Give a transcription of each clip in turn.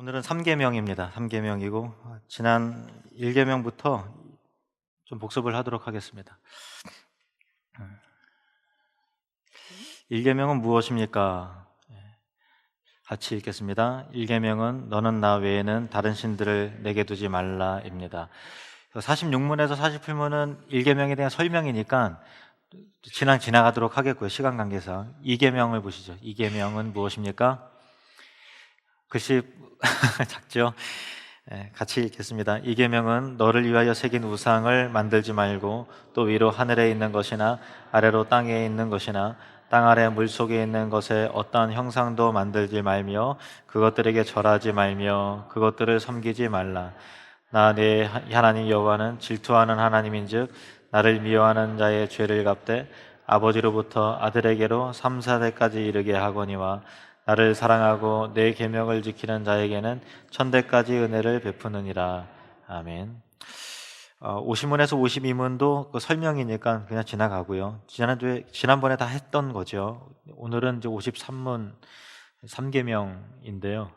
오늘은 3계명입니다. 3계명이고 지난 1계명부터 좀 복습을 하도록 하겠습니다. 1계명은 무엇입니까? 같이 읽겠습니다. 1계명은 너는 나 외에는 다른 신들을 내게 두지 말라입니다. 46문에서 47문은 1계명에 대한 설명이니까 지나가도록 하겠고요. 시간 관계상 2계명을 보시죠. 2계명은 무엇입니까? 글씨 작죠? 같이 읽겠습니다. 이 계명은 너를 위하여 새긴 우상을 만들지 말고 또 위로 하늘에 있는 것이나 아래로 땅에 있는 것이나 땅 아래 물속에 있는 것에 어떠한 형상도 만들지 말며 그것들에게 절하지 말며 그것들을 섬기지 말라. 나 내 하나님 여호와는 질투하는 하나님인즉 나를 미워하는 자의 죄를 갚되 아버지로부터 아들에게로 3, 4대까지 이르게 하거니와 나를 사랑하고 내 계명을 지키는 자에게는 천대까지 은혜를 베푸느니라. 아멘. 50문에서 52문도 그 설명이니까 그냥 지나가고요. 지난번에 다 했던 거죠. 오늘은 이제 53문 3계명인데요.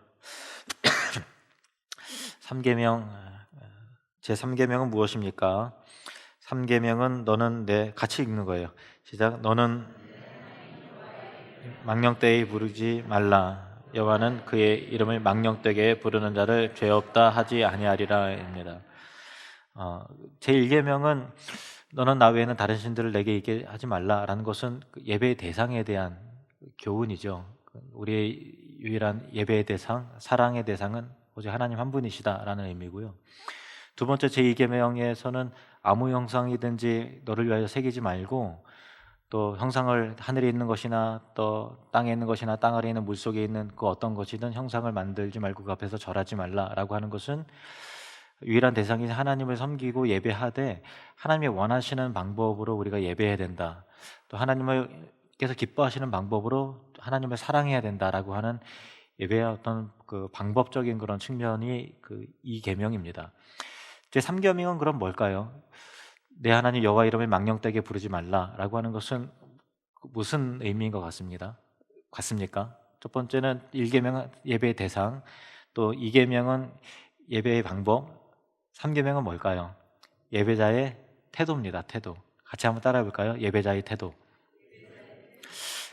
3계명 제 3계명은 무엇입니까? 3계명은 너는 같이 읽는 거예요. 시작. 너는 망령되이 부르지 말라. 여호와는 그의 이름을 망령되게 부르는 자를 죄 없다 하지 아니하리라입니다. 제 1계명은 너는 나 외에는 다른 신들을 내게 있게 하지 말라라는 것은 예배의 대상에 대한 교훈이죠. 우리의 유일한 예배의 대상, 사랑의 대상은 오직 하나님 한 분이시다라는 의미고요. 두 번째 제 2계명에서는 아무 형상이든지 너를 위하여 새기지 말고 또 형상을 하늘에 있는 것이나 또 땅에 있는 것이나 땅 아래에 있는 물속에 있는 그 어떤 것이든 형상을 만들지 말고 그 앞에서 절하지 말라라고 하는 것은 유일한 대상인 하나님을 섬기고 예배하되 하나님이 원하시는 방법으로 우리가 예배해야 된다. 또 하나님께서 기뻐하시는 방법으로 하나님을 사랑해야 된다라고 하는 예배의 어떤 그 방법적인 그런 측면이 이 계명입니다. 제 3계명은 그럼 뭘까요? 내 하나님 여호와 이름을 망령되게 부르지 말라라고 하는 것은 무슨 의미인 것 같습니까? 첫 번째는 1계명은 예배의 대상, 또 2계명은 예배의 방법, 3계명은 뭘까요? 예배자의 태도입니다. 태도. 같이 한번 따라해 볼까요? 예배자의 태도.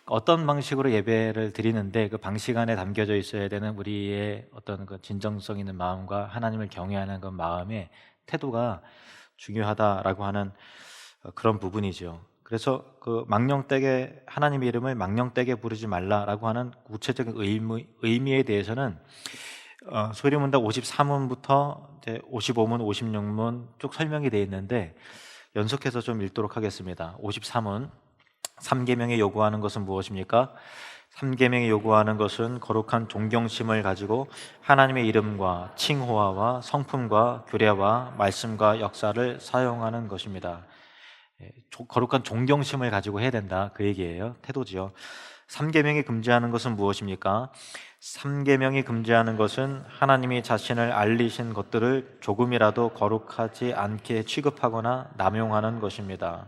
어떤 방식으로 예배를 드리는데 그 방식 안에 담겨져 있어야 되는 우리의 어떤 그 진정성 있는 마음과 하나님을 경외하는 그 마음의 태도가 중요하다라고 하는 그런 부분이죠. 그래서 그 망령되게 하나님의 이름을 망령되게 부르지 말라라고 하는 구체적인 의미에 대해서는 소리문답 53문부터 이제 55문, 56문 쭉 설명이 되어 있는데 연속해서 좀 읽도록 하겠습니다. 53문 3계명에 요구하는 것은 무엇입니까? 3계명에 요구하는 것은 거룩한 존경심을 가지고 하나님의 이름과 칭호와와 성품과 규례와 말씀과 역사를 사용하는 것입니다. 거룩한 존경심을 가지고 해야 된다, 그 얘기예요. 태도지요. 3계명이 금지하는 것은 무엇입니까? 3계명이 금지하는 것은 하나님이 자신을 알리신 것들을 조금이라도 거룩하지 않게 취급하거나 남용하는 것입니다.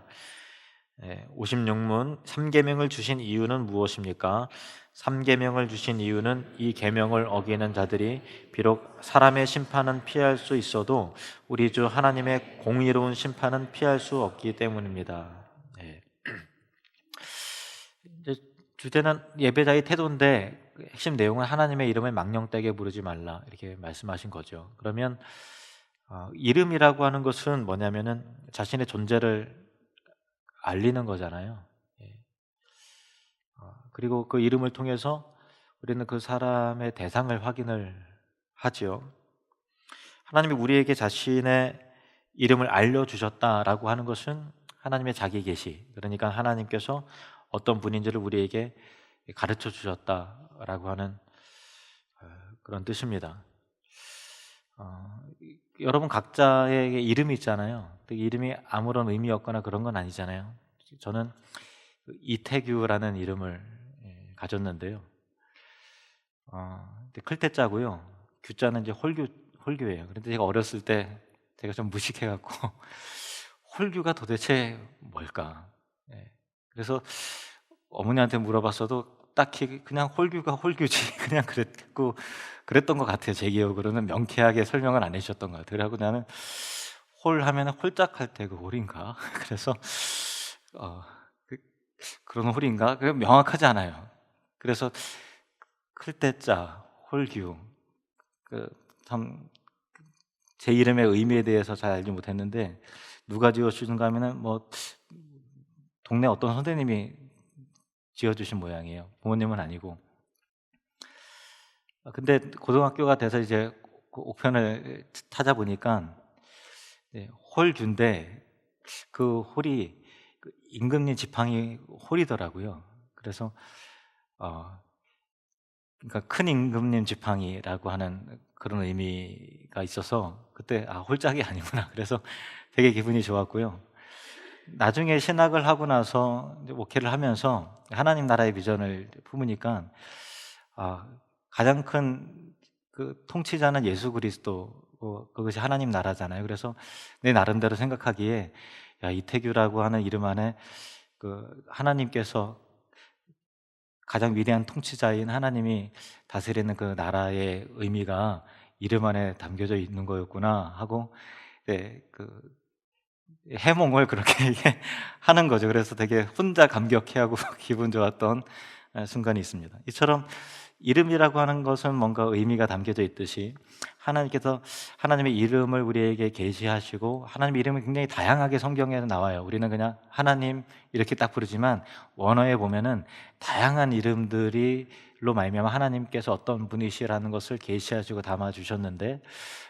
56문 3계명을 주신 이유는 무엇입니까? 3계명을 주신 이유는 이 계명을 어기는 자들이 비록 사람의 심판은 피할 수 있어도 우리 주 하나님의 공의로운 심판은 피할 수 없기 때문입니다. 이제 주제는 예배자의 태도인데 핵심 내용은 하나님의 이름을 망령되게 부르지 말라 이렇게 말씀하신 거죠. 그러면 이름이라고 하는 것은 뭐냐면은 자신의 존재를 알리는 거잖아요. 그리고 그 이름을 통해서 우리는 그 사람의 대상을 확인을 하지요. 하나님이 우리에게 자신의 이름을 알려주셨다라고 하는 것은 하나님의 자기 계시, 그러니까 하나님께서 어떤 분인지를 우리에게 가르쳐 주셨다라고 하는 그런 뜻입니다. 여러분 각자에게 이름이 있잖아요. 그 이름이 아무런 의미 없거나 그런 건 아니잖아요. 저는 이태규라는 이름을 가졌는데요. 클 때자고요. 규자는 이제 홀규예요. 그런데 제가 어렸을 때 제가 좀 무식해갖고 홀규가 도대체 뭘까? 그래서 어머니한테 물어봤어도 딱히 그냥 홀규가 홀규지 그냥 그랬던 것 같아요. 제 기억으로는 명쾌하게 설명을 안 해주셨던 것 같아요. 그래고 나는 홀 하면 홀짝할 때 그 홀인가? 그래서 어, 그, 그런 홀인가? 그 명확하지 않아요. 그래서 클 때자 홀규 참 제 이름의 의미에 대해서 잘 알지 못했는데 누가 지어주신가 하면은 뭐 동네 어떤 선생님이 지어주신 모양이에요. 부모님은 아니고. 근데 고등학교가 돼서 이제 그 옥편을 찾아보니까 홀규인데 그 홀이 그 임금님 지팡이 홀이더라고요. 그래서 어, 그러니까 큰 임금님 지팡이라고 하는 그런 의미가 있어서 그때 홀짝이 아니구나. 그래서 되게 기분이 좋았고요. 나중에 신학을 하고 나서 이제 목회를 하면서 하나님 나라의 비전을 품으니까 가장 큰 그 통치자는 예수 그리스도, 그것이 하나님 나라잖아요. 그래서 내 나름대로 생각하기에 야, 이태규라고 하는 이름 안에 그 하나님께서 가장 위대한 통치자인 하나님이 다스리는 그 나라의 의미가 이름 안에 담겨져 있는 거였구나 하고 그 해몽을 그렇게 하는 거죠. 그래서 되게 혼자 감격해하고 기분 좋았던 순간이 있습니다. 이처럼 이름이라고 하는 것은 뭔가 의미가 담겨져 있듯이 하나님께서 하나님의 이름을 우리에게 계시하시고 하나님의 이름은 굉장히 다양하게 성경에 나와요. 우리는 그냥 하나님 이렇게 딱 부르지만 원어에 보면은 다양한 이름들이로 말미암아 하나님께서 어떤 분이시라는 것을 계시하시고 담아 주셨는데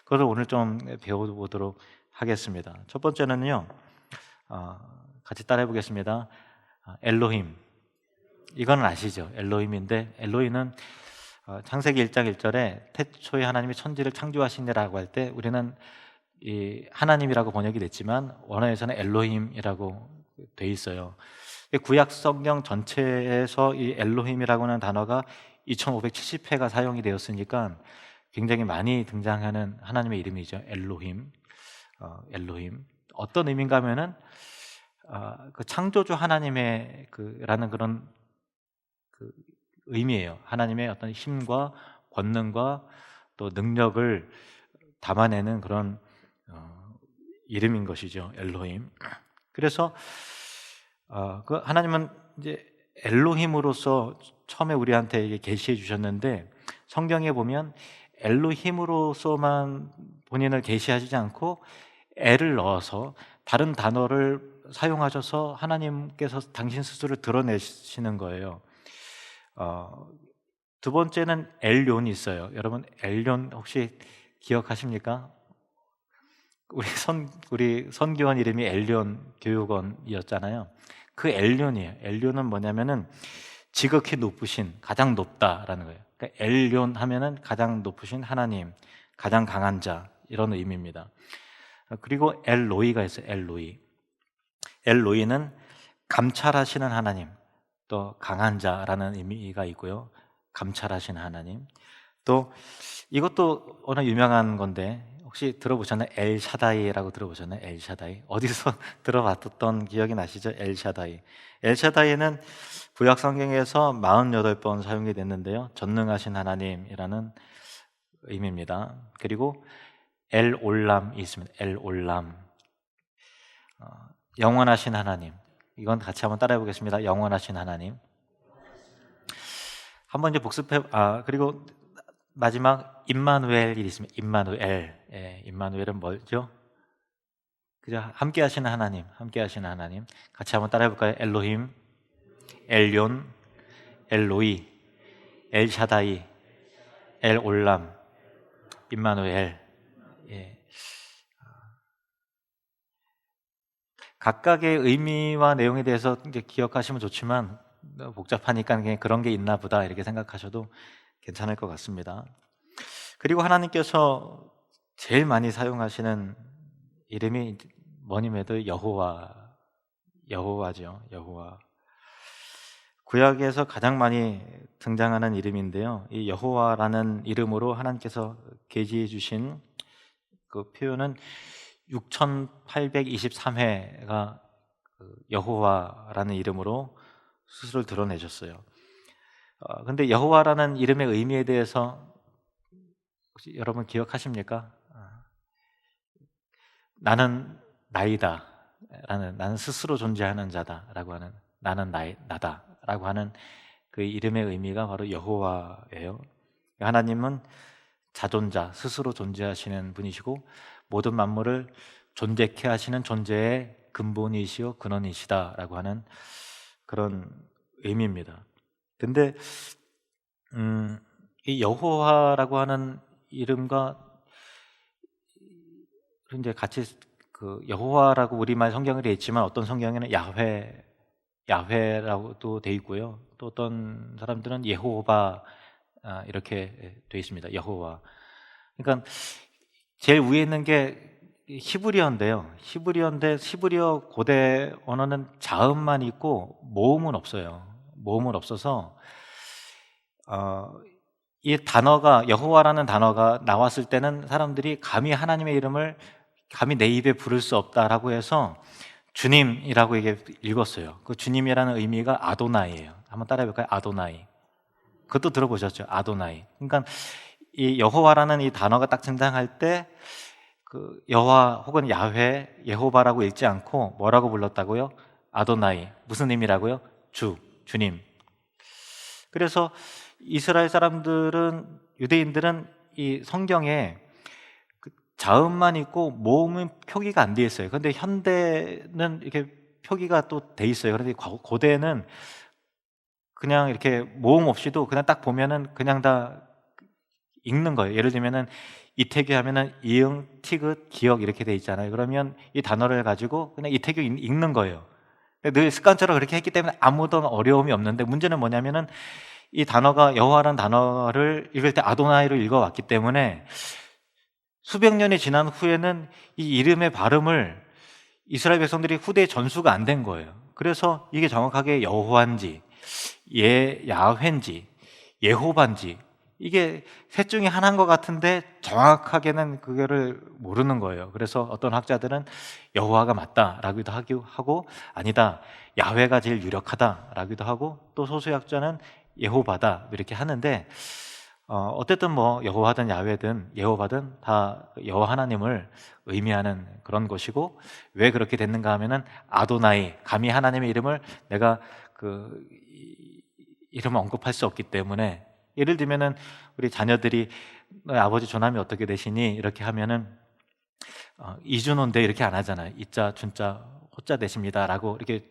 그것을 오늘 좀 배워보도록 하겠습니다. 첫 번째는요, 같이 따라해 보겠습니다. 엘로힘. 이거는 아시죠? 엘로힘인데 엘로힘은 창세기 1장 1절에 태초에 하나님이 천지를 창조하시니라고 할 때 우리는 이 하나님이라고 번역이 됐지만 원어에서는 엘로힘이라고 돼 있어요. 구약 성경 전체에서 이 엘로힘이라고 하는 단어가 2570회가 사용이 되었으니까 굉장히 많이 등장하는 하나님의 이름이죠. 엘로힘. 엘로힘. 어떤 의미인가 하면은 그 창조주 하나님의 라는 그런 그 의미예요. 하나님의 어떤 힘과 권능과 또 능력을 담아내는 그런 이름인 것이죠. 엘로힘. 그래서 그 하나님은 이제 엘로힘으로서 처음에 우리한테 이게 계시해 주셨는데 성경에 보면 엘로힘으로서만 본인을 계시하시지 않고 엘을 넣어서 다른 단어를 사용하셔서 하나님께서 당신 스스로를 드러내시는 거예요. 두 번째는 엘론이 있어요. 여러분 엘론 혹시 기억하십니까? 우리 선교원 이름이 엘론 교육원이었잖아요. 그 엘론이에요. 엘론은 뭐냐면은 지극히 높으신, 가장 높다라는 거예요. 그러니까 엘론 하면은 가장 높으신 하나님, 가장 강한 자 이런 의미입니다. 그리고 엘로이가 있어요. 엘로이. 엘로이는 감찰하시는 하나님, 또 강한 자라는 의미가 있고요. 감찰하시는 하나님. 또 이것도 워낙 유명한 건데 혹시 들어보셨나요? 엘샤다이라고 들어보셨나요? 엘샤다이. 어디서 들어봤던 기억이 나시죠? 엘샤다이. 엘샤다이는 구약 성경에서 48번 사용이 됐는데요. 전능하신 하나님이라는 의미입니다. 그리고 엘올람이 있습니다. 엘올람. 영원하신 하나님. 이건 같이 한번 따라해 보겠습니다. 영원하신 하나님. 한번 이제 복습해. 그리고 마지막 임마누엘이 있습니다. 임마누엘. 임마누엘은 뭐죠? 그죠? 함께 하시는 하나님. 함께 하시는 하나님. 같이 한번 따라해 볼까요? 엘로힘, 엘yon, 엘로이, 엘샤다이, 엘올람, 임마누엘. 각각의 의미와 내용에 대해서 이제 기억하시면 좋지만 복잡하니까 그냥 그런 게 있나 보다 이렇게 생각하셔도 괜찮을 것 같습니다. 그리고 하나님께서 제일 많이 사용하시는 이름이 뭐님 해도 여호와죠. 여호와. 구약에서 가장 많이 등장하는 이름인데요. 이 여호와라는 이름으로 하나님께서 계시해 주신 그 표현은 6823회가 여호와라는 이름으로 스스로를 드러내셨어요. 근데 여호와라는 이름의 의미에 대해서 혹시 여러분 기억하십니까? 나는 나이다 라는, 나는 스스로 존재하는 자다라고 하는, 나는 나다라고 하는 그 이름의 의미가 바로 여호와예요. 하나님은 자존자, 스스로 존재하시는 분이시고 모든 만물을 존재케 하시는 존재의 근본이시요 근원이시다라고 하는 그런 의미입니다. 근데 이 여호와라고 하는 이름과 이제 같이 그 여호와라고 우리말 성경에 되어 있지만 어떤 성경에는 야훼라고도 되어 있고요. 또 어떤 사람들은 예호바 이렇게 되어 있습니다. 여호와. 그러니까 제일 위에 있는 게 히브리어인데요. 히브리어 고대 언어는 자음만 있고 모음은 없어요. 모음은 없어서 이 단어가, 여호와라는 단어가 나왔을 때는 사람들이 감히 하나님의 이름을 감히 내 입에 부를 수 없다라고 해서 주님이라고 이게 읽었어요. 그 주님이라는 의미가 아도나이예요. 한번 따라해볼까요? 아도나이. 그것도 들어보셨죠? 아도나이. 그러니까 이 여호와라는 이 단어가 딱 등장할 때 그 여호와 혹은 야훼, 예호바라고 읽지 않고 뭐라고 불렀다고요? 아도나이. 무슨 의미라고요? 주님. 그래서 이스라엘 사람들은, 유대인들은 이 성경에 그 자음만 있고 모음은 표기가 안 돼 있어요. 그런데 현대는 이렇게 표기가 또 돼 있어요. 그런데 고대는 그냥 이렇게 모음 없이도 그냥 딱 보면은 그냥 다 읽는 거예요. 예를 들면은 이태규 하면은 이응, 티귿, 기역 이렇게 돼 있잖아요. 그러면 이 단어를 가지고 그냥 이태규 읽는 거예요. 늘 습관처럼 그렇게 했기 때문에 아무도 어려움이 없는데, 문제는 뭐냐면은 이 단어가, 여호와라는 단어를 읽을 때 아도나이로 읽어왔기 때문에 수백 년이 지난 후에는 이 이름의 발음을 이스라엘 백성들이 후대에 전수가 안 된 거예요. 그래서 이게 정확하게 여호와인지 야훼인지 예호반지, 이게 셋 중에 하나인 것 같은데 정확하게는 그거를 모르는 거예요. 그래서 어떤 학자들은 여호와가 맞다라고도 하고, 아니다, 야훼가 제일 유력하다라고도 하고, 또 소수의 학자는 예호바다 이렇게 하는데, 어쨌든 뭐 여호와든 야훼든 예호바든 다 여호와 하나님을 의미하는 그런 것이고, 왜 그렇게 됐는가 하면은 아도나이, 감히 하나님의 이름을 내가 그 이름을 언급할 수 없기 때문에, 예를 들면은 우리 자녀들이 너희 아버지 조남이 어떻게 되시니 이렇게 하면은 이준호인데 이렇게 안 하잖아요. 이자 준자 호자 되십니다라고 이렇게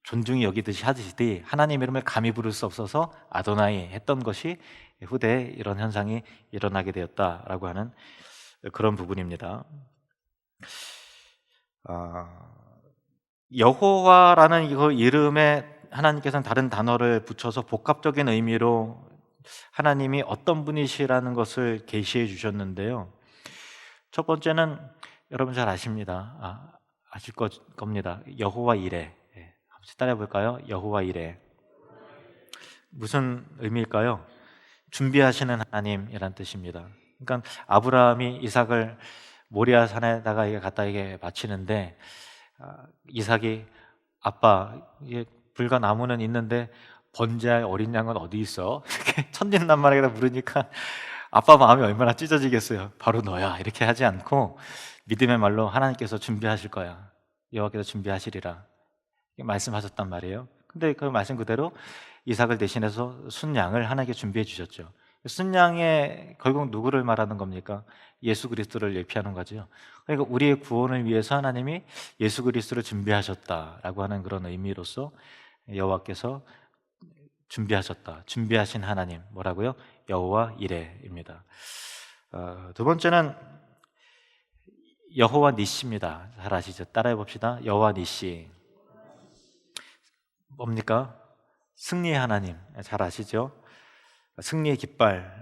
존중히 여기듯이 하듯이 하나님 이름을 감히 부를 수 없어서 아도나이 했던 것이 후대에 이런 현상이 일어나게 되었다라고 하는 그런 부분입니다. 여호와라는 이거 이름에 하나님께서는 다른 단어를 붙여서 복합적인 의미로 하나님이 어떤 분이시라는 것을 계시해 주셨는데요. 첫 번째는 여러분 잘 아십니다. 아실 겁니다. 여호와 이레. 한번 따라해 볼까요? 여호와 이레. 무슨 의미일까요? 준비하시는 하나님이란 뜻입니다. 그러니까 아브라함이 이삭을 모리아 산에다가 이게 갖다 이게 바치는데, 이삭이 아빠, 이게 불과 나무는 있는데 번제할 어린 양은 어디 있어? 이렇게 천진난만하게 물으니까 아빠 마음이 얼마나 찢어지겠어요. 바로 너야, 이렇게 하지 않고 믿음의 말로 하나님께서 준비하실 거야, 여호와께서 준비하시리라 말씀하셨단 말이에요. 근데 그 말씀 그대로 이삭을 대신해서 순양을 하나님께 준비해 주셨죠. 순양에 결국 누구를 말하는 겁니까? 예수 그리스도를 예표하는 거죠. 그러니까 우리의 구원을 위해서 하나님이 예수 그리스도를 준비하셨다라고 하는 그런 의미로서 여호와께서 준비하셨다, 준비하신 하나님, 뭐라고요? 여호와 이레입니다. 두 번째는 여호와 니시입니다. 잘 아시죠? 따라해 봅시다. 여호와 니시. 뭡니까? 승리의 하나님. 잘 아시죠? 승리의 깃발,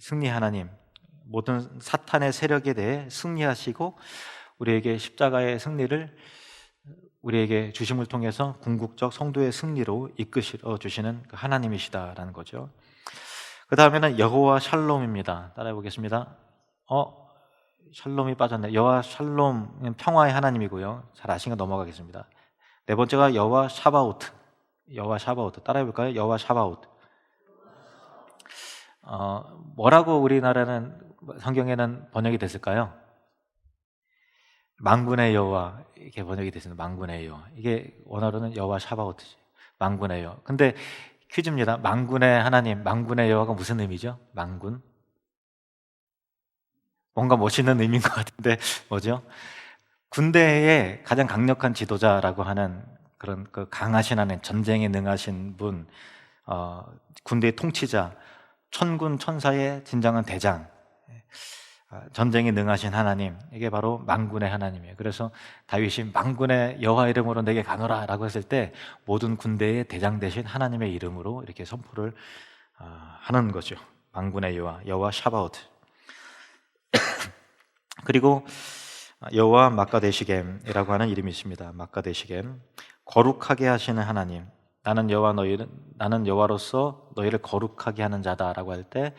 승리 하나님, 모든 사탄의 세력에 대해 승리하시고 우리에게 십자가의 승리를 우리에게 주심을 통해서 궁극적 성도의 승리로 이끄시어 주시는 그 하나님이시다라는 거죠. 그 다음에는 여호와 샬롬입니다. 따라해 보겠습니다. 샬롬이 빠졌네. 여호와 샬롬은 평화의 하나님이고요. 잘 아시니까 넘어가겠습니다. 네 번째가 여호와 샤바오트. 여호와 샤바오트. 따라해 볼까요? 여호와 샤바오트. 뭐라고 우리나라는 성경에는 번역이 됐을까요? 만군의 여호와 이렇게 번역이 됐습니다. 만군의 여호와. 이게 원어로는 여호와 샤바오트지. 만군의 여호와. 근데 퀴즈입니다. 만군의 하나님, 만군의 여호와가 무슨 의미죠? 만군? 뭔가 멋있는 의미인 것 같은데 뭐죠? 군대의 가장 강력한 지도자라고 하는 그런 그 강하신 하나님, 전쟁에 능하신 분, 군대의 통치자, 천군 천사의 진정한 대장, 전쟁에 능하신 하나님, 이게 바로 만군의 하나님이에요. 그래서 다윗이 만군의 여호와 이름으로 내게 가노라라고 했을 때 모든 군대의 대장 되신 하나님의 이름으로 이렇게 선포를 하는 거죠. 만군의 여호와, 여호와 샤바오트. 그리고 여호와 막가데시겜이라고 하는 이름이 있습니다. 막가데시겜, 거룩하게 하시는 하나님. 나는 여호와로서 너희를 거룩하게 하는 자다라고 할 때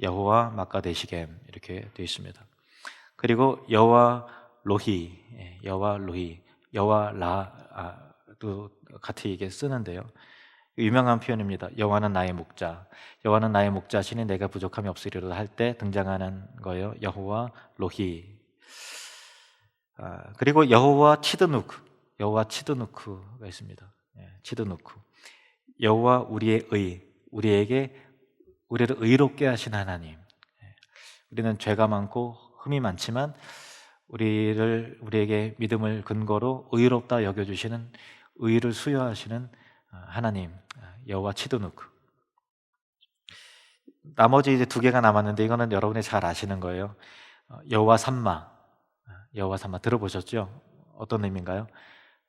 여호와 막가데시겜 이렇게 되어 있습니다. 그리고 여호와 로히, 여호와 로히, 여호와 라도 같이 이게 쓰는데요. 유명한 표현입니다. 여호와는 나의 목자. 여호와는 나의 목자시니 내가 부족함이 없으리로다 할 때 등장하는 거예요. 여호와 로히. 그리고 여호와 치드누크, 여호와 치드누크가 있습니다. 치드누크. 여호와 우리의 우리를 의롭게 하신 하나님. 우리는 죄가 많고 흠이 많지만 우리에게 믿음을 근거로 의롭다 여겨주시는, 의를 수여하시는 하나님, 여호와 치드누크. 나머지 이제 두 개가 남았는데 이거는 여러분이 잘 아시는 거예요. 여호와 삼마, 여호와 삼마 들어보셨죠? 어떤 의미인가요?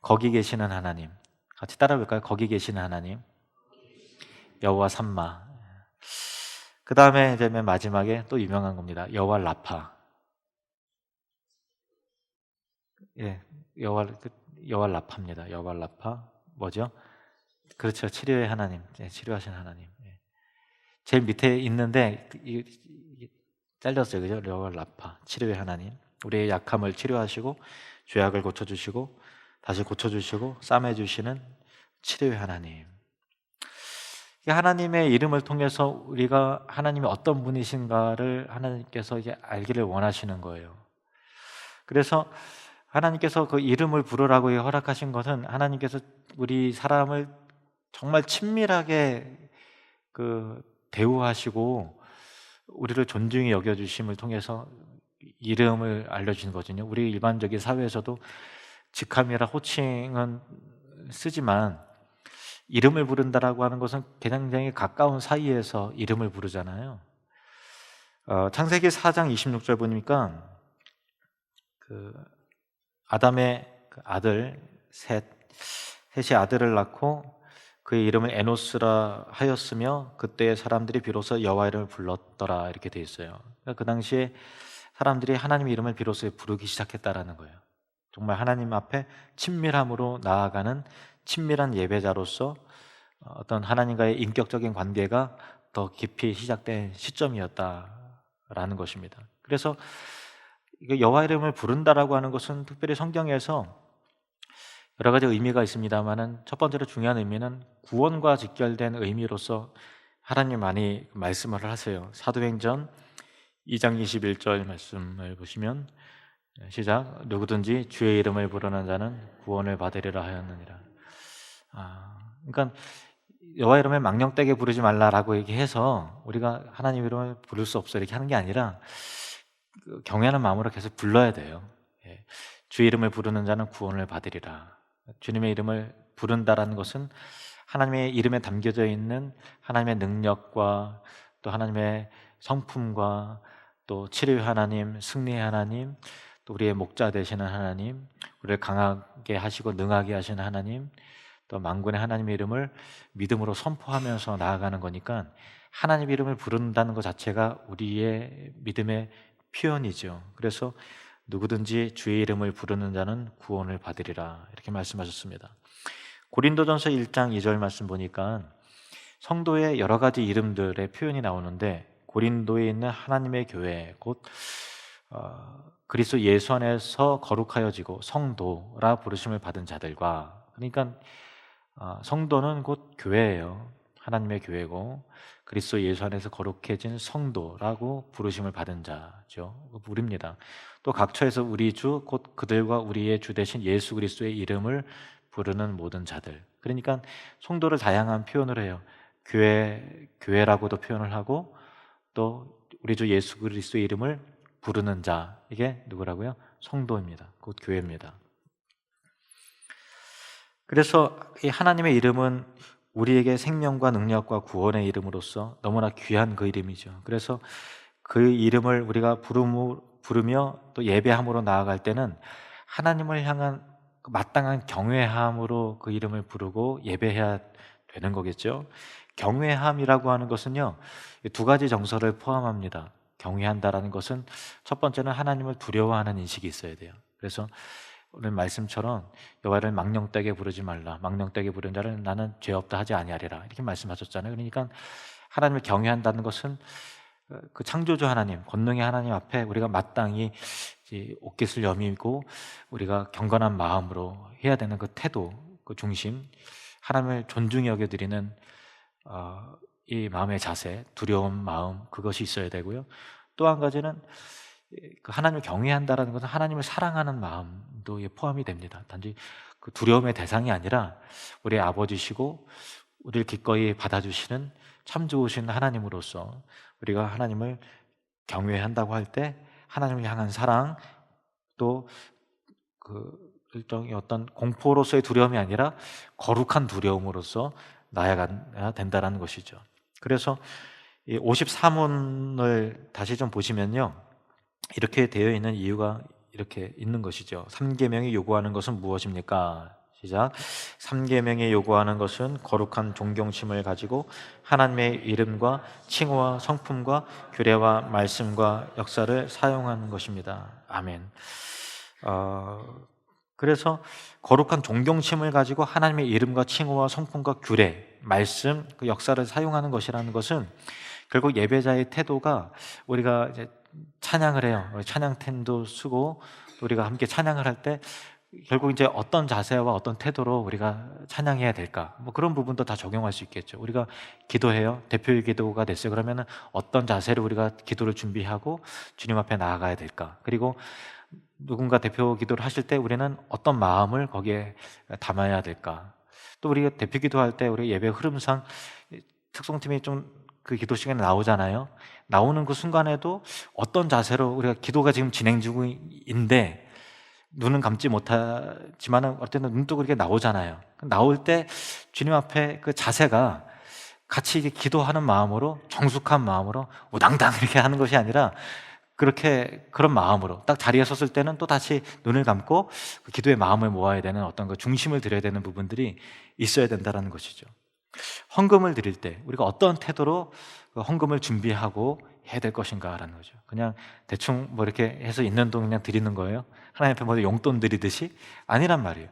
거기 계시는 하나님. 같이 따라해볼까요? 거기 계시는 하나님, 여호와 삼마. 그 다음에 이제 맨 마지막에 또 유명한 겁니다. 여호와 라파. 예, 여호와 라파입니다. 여호와 라파 뭐죠? 그렇죠, 치료의 하나님, 치료하신 하나님. 제일 밑에 있는데 이게 잘렸어요, 그죠? 여호와 라파, 치료의 하나님. 우리의 약함을 치료하시고 죄악을 고쳐주시고 다시 고쳐주시고 싸매주시는 치료의 하나님. 하나님의 이름을 통해서 우리가 하나님이 어떤 분이신가를 하나님께서 이제 알기를 원하시는 거예요. 그래서 하나님께서 그 이름을 부르라고 허락하신 것은 하나님께서 우리 사람을 정말 친밀하게 대우하시고 우리를 존중히 여겨주심을 통해서 이름을 알려주신 거거든요. 우리 일반적인 사회에서도 직함이라 호칭은 쓰지만 이름을 부른다라고 하는 것은 굉장히 가까운 사이에서 이름을 부르잖아요. 창세기 4장 26절 보니까 아담의 아들 셋이 아들을 낳고 그의 이름을 에노스라 하였으며 그때의 사람들이 비로소 여호와 이름을 불렀더라 이렇게 돼 있어요. 그 당시에 사람들이 하나님의 이름을 비로소 부르기 시작했다라는 거예요. 정말 하나님 앞에 친밀함으로 나아가는 친밀한 예배자로서 어떤 하나님과의 인격적인 관계가 더 깊이 시작된 시점이었다라는 것입니다. 그래서 여호와 이름을 부른다라고 하는 것은 특별히 성경에서 여러 가지 의미가 있습니다만은 첫 번째로 중요한 의미는 구원과 직결된 의미로서 하나님 많이 말씀을 하세요. 사도행전 2장 21절 말씀을 보시면 시작. 누구든지 주의 이름을 부르는 자는 구원을 받으리라 하였느니라. 그러니까 여호와 이름을 망령되게 부르지 말라라고 얘기해서 우리가 하나님 이름을 부를 수 없어 이렇게 하는 게 아니라 경외하는 마음으로 계속 불러야 돼요. 주의 이름을 부르는 자는 구원을 받으리라. 주님의 이름을 부른다라는 것은 하나님의 이름에 담겨져 있는 하나님의 능력과 또 하나님의 성품과 또 치료의 하나님, 승리의 하나님, 또 우리의 목자 되시는 하나님, 우리를 강하게 하시고 능하게 하시는 하나님, 또 만군의 하나님의 이름을 믿음으로 선포하면서 나아가는 거니까 하나님의 이름을 부른다는 것 자체가 우리의 믿음의 표현이죠. 그래서 누구든지 주의 이름을 부르는 자는 구원을 받으리라 이렇게 말씀하셨습니다. 고린도전서 1장 2절 말씀 보니까 성도의 여러 가지 이름들의 표현이 나오는데 고린도에 있는 하나님의 교회 곧 그리스도 예수 안에서 거룩하여지고 성도라 부르심을 받은 자들과, 그러니까 성도는 곧 교회예요. 하나님의 교회고 그리스도 예수 안에서 거룩해진 성도라고 부르심을 받은 자죠. 우리입니다. 또 각처에서 우리 주 곧 그들과 우리의 주 되신 예수 그리스도의 이름을 부르는 모든 자들. 그러니까 성도를 다양한 표현을 해요. 교회라고도 표현을 하고 또 우리 주 예수 그리스도의 이름을 부르는 자, 이게 누구라고요? 성도입니다. 곧 교회입니다. 그래서 이 하나님의 이름은 우리에게 생명과 능력과 구원의 이름으로서 너무나 귀한 그 이름이죠. 그래서 그 이름을 우리가 부르며 또 예배함으로 나아갈 때는 하나님을 향한 마땅한 경외함으로 그 이름을 부르고 예배해야 되는 거겠죠. 경외함이라고 하는 것은요, 두 가지 정서를 포함합니다. 경외한다라는 것은 첫 번째는 하나님을 두려워하는 인식이 있어야 돼요. 그래서 오늘 말씀처럼 여호와를 망령되게 부르지 말라. 망령되게 부르는 자를 나는 죄 없다 하지 아니하리라. 이렇게 말씀하셨잖아요. 그러니까 하나님을 경외한다는 것은 그 창조주 하나님, 권능의 하나님 앞에 우리가 마땅히 옷깃을 여미고 우리가 경건한 마음으로 해야 되는 그 태도, 그 중심, 하나님을 존중히 여겨드리는 이 마음의 자세, 두려운 마음, 그것이 있어야 되고요. 또 한 가지는 그 하나님을 경외한다라는 것은 하나님을 사랑하는 마음도 포함이 됩니다. 단지 그 두려움의 대상이 아니라 우리 아버지시고 우리를 기꺼이 받아주시는 참 좋으신 하나님으로서 우리가 하나님을 경외한다고 할 때 하나님을 향한 사랑, 또 그 일종의 어떤 공포로서의 두려움이 아니라 거룩한 두려움으로서 나아가야 된다는 것이죠. 그래서 이 54문을 다시 좀 보시면요, 이렇게 되어 있는 이유가 이렇게 있는 것이죠. 3계명이 요구하는 것은 무엇입니까? 시작. 3계명이 요구하는 것은 거룩한 존경심을 가지고 하나님의 이름과 칭호와 성품과 규례와 말씀과 역사를 사용하는 것입니다. 아멘. 그래서 거룩한 존경심을 가지고 하나님의 이름과 칭호와 성품과 규례, 말씀, 그 역사를 사용하는 것이라는 것은 결국 예배자의 태도가, 우리가 이제 찬양을 해요. 찬양팀도 쓰고 우리가 함께 찬양을 할 때 결국 이제 어떤 자세와 어떤 태도로 우리가 찬양해야 될까, 뭐 그런 부분도 다 적용할 수 있겠죠. 우리가 기도해요. 대표의 기도가 됐어요. 그러면은 어떤 자세로 우리가 기도를 준비하고 주님 앞에 나아가야 될까? 그리고 누군가 대표 기도를 하실 때 우리는 어떤 마음을 거기에 담아야 될까? 또 우리가 대표 기도할 때 우리 예배 흐름상 특송팀이 좀 그 기도 시간에 나오잖아요. 나오는 그 순간에도 어떤 자세로 우리가 기도가 지금 진행 중인데 눈은 감지 못하지만 어쨌든 눈뜨고 이렇게 나오잖아요. 나올 때 주님 앞에 그 자세가 같이 기도하는 마음으로, 정숙한 마음으로 우당당 이렇게 하는 것이 아니라 그런 마음으로 딱 자리에 섰을 때는 또 다시 눈을 감고 그 기도의 마음을 모아야 되는 어떤 그 중심을 들여야 되는 부분들이 있어야 된다는 것이죠. 헌금을 드릴 때 우리가 어떤 태도로 그 헌금을 준비하고 해야 될 것인가라는 거죠. 그냥 대충 뭐 이렇게 해서 있는 돈 그냥 드리는 거예요? 하나님 앞에 뭐 용돈 드리듯이? 아니란 말이에요.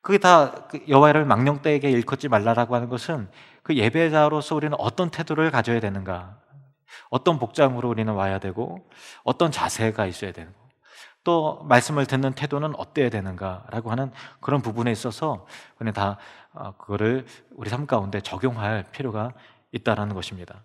그게 다 여호와를 망령되게 일컫지 말라라고 하는 것은 그 예배자로서 우리는 어떤 태도를 가져야 되는가, 어떤 복장으로 우리는 와야 되고 어떤 자세가 있어야 되고 또 말씀을 듣는 태도는 어때야 되는가라고 하는 그런 부분에 있어서 우리는 다 그거를 우리 삶 가운데 적용할 필요가 있다는 것입니다.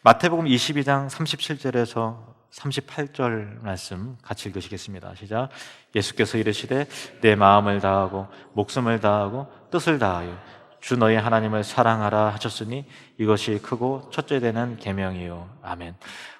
마태복음 22장 37절에서 38절 말씀 같이 읽으시겠습니다. 시작. 예수께서 이르시되 내 마음을 다하고 목숨을 다하고 뜻을 다하여 주 너희 하나님을 사랑하라 하셨으니 이것이 크고 첫째 되는 계명이요. 아멘.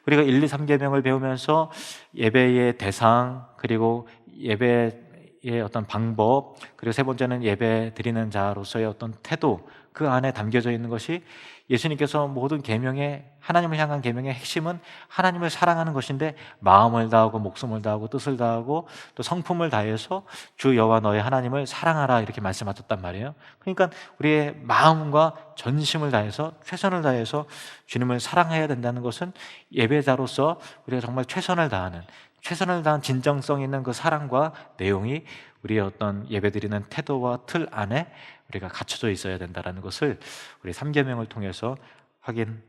우리가 1, 2, 3계명을 배우면서 예배의 대상, 그리고 예배의 어떤 방법, 그리고 세 번째는 예배 드리는 자로서의 어떤 태도, 그 안에 담겨져 있는 것이 예수님께서 모든 계명의, 하나님을 향한 계명의 핵심은 하나님을 사랑하는 것인데 마음을 다하고 목숨을 다하고 뜻을 다하고 또 성품을 다해서 주 여호와 너의 하나님을 사랑하라 이렇게 말씀하셨단 말이에요. 그러니까 우리의 마음과 전심을 다해서 최선을 다해서 주님을 사랑해야 된다는 것은 예배자로서 우리가 정말 최선을 다한 진정성 있는 그 사랑과 내용이 우리의 어떤 예배드리는 태도와 틀 안에 우리가 갖춰져 있어야 된다는 것을 우리 3계명을 통해서 확인한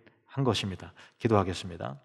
것입니다. 기도하겠습니다.